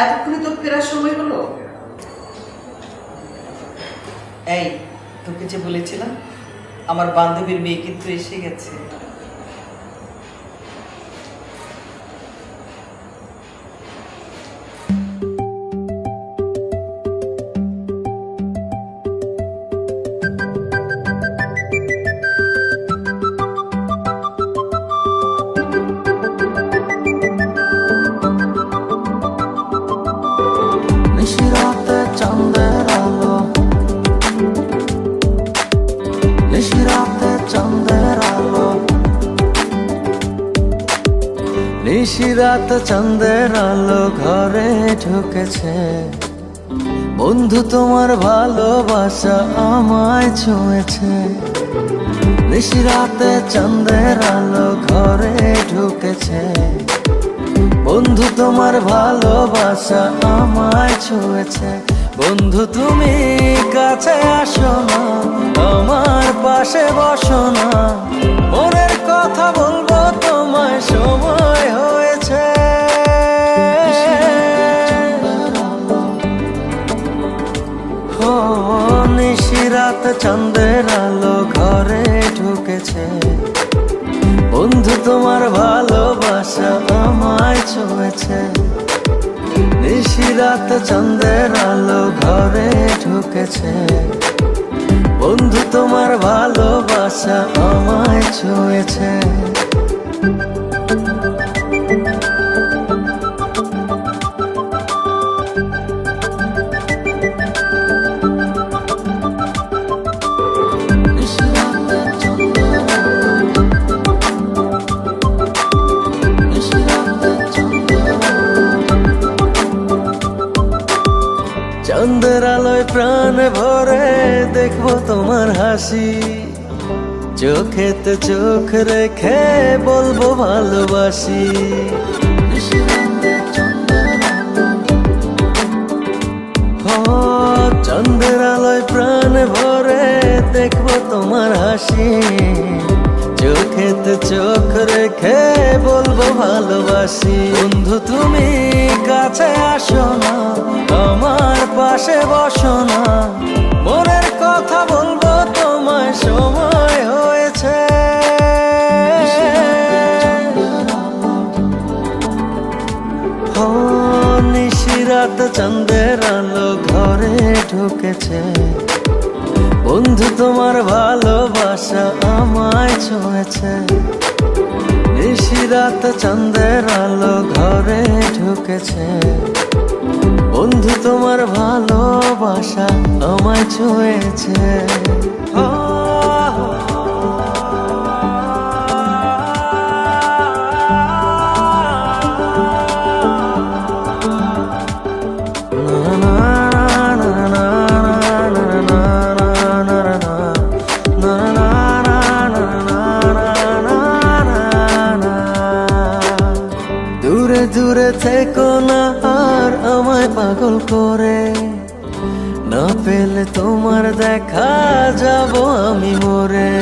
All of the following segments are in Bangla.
এতক্ষণে তোর ফেরার সময় হলো? এই, তোকে যে বলেছিলাম আমার বান্ধবীর মেয়ে কিন্তু এসে গেছে। নিশিরাতে চাঁদের আলো, নিশিরাতে চাঁদের আলো, নিশিরাত চাঁদের আলো ঘরে ঢুকেছে। বন্ধু তোমার ভালোবাসা আমায় ছুঁয়েছে। নিশিরাতে চাঁদের আলো ঘরে ঢুকেছে। বন্ধু তোমার ভালোবাসা আমায় ছুঁয়েছে। বন্ধু তুমি কাছে আসো না, আমার পাশে বসো না, মনের কথা বলবো তোমায় সময় হয়েছে। ও নিশিরাত চাঁদের আলো ঘরে ঢুকেছে। বন্ধু তোমার ভালোবাসা আমায় ছুঁয়েছে। নিশিরাত চাঁদের আলো ঘরে ঢুকেছে। বন্ধু তোমার ভালোবাসা আমায় ছুঁয়েছে। চাঁদের আলোয় প্রাণ ভরে দেখবো তোমার হাসি। চোখেতে চোখ রেখে বলবো ভালোবাসি। ও চাঁদের আলোয় প্রাণ ভরে দেখবো তোমার হাসি। চোখেতে চোখ রেখে বলবো ভালোবাসি। বন্ধু তুমি কাছে আসো না, আমার পাশে বসো না, মনের কথা বলবো তোমায় সময় হয়েছে। ও নিশিরাত চাঁদের আলো ঘরে ঢুকেছে। বন্ধু তোমার ভালোবাসা আমায় ছুঁয়েছে। নিশিরাত চাঁদের আলো ঘরে ঢুকেছে। বন্ধু তোমার ভালোবাসা আমায় ছুঁয়েছে। দূরে দূরে থেকো না আর আমায় পাগল করে। না পেলে তোমার দেখা যাব আমি মরে।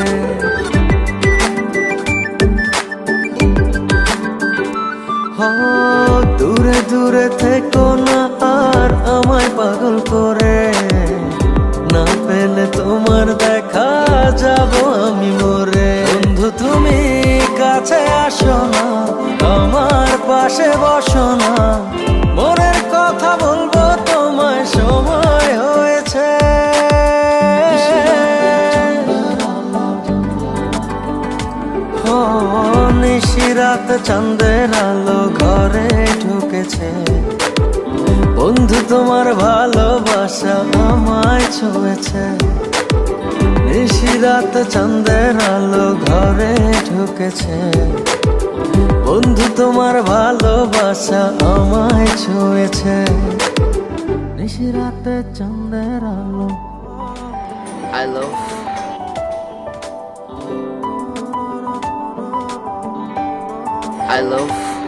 দূরে দূরে থেকো না আর আমায় পাগল করে। না পেলে তোমার দেখা যাব আমি মরে। বন্ধু তুমি কাছে আসো না, আমার পাশে বসো না, মনের কথা বলবো তোমায় সময় হয়েছে। ও নিশিরাত চাঁদের আলো ঘরে ঢুকেছে। বন্ধু তোমার ভালোবাসা আমায় ছুঁয়েছে। নিশিরাত চাঁদের আলো ঘরে ঢুকেছে। বন্ধু তোমার ভালোবাসা আমায় ছুঁয়েছে। নিশিরাতে চাঁদের আলো। I love I love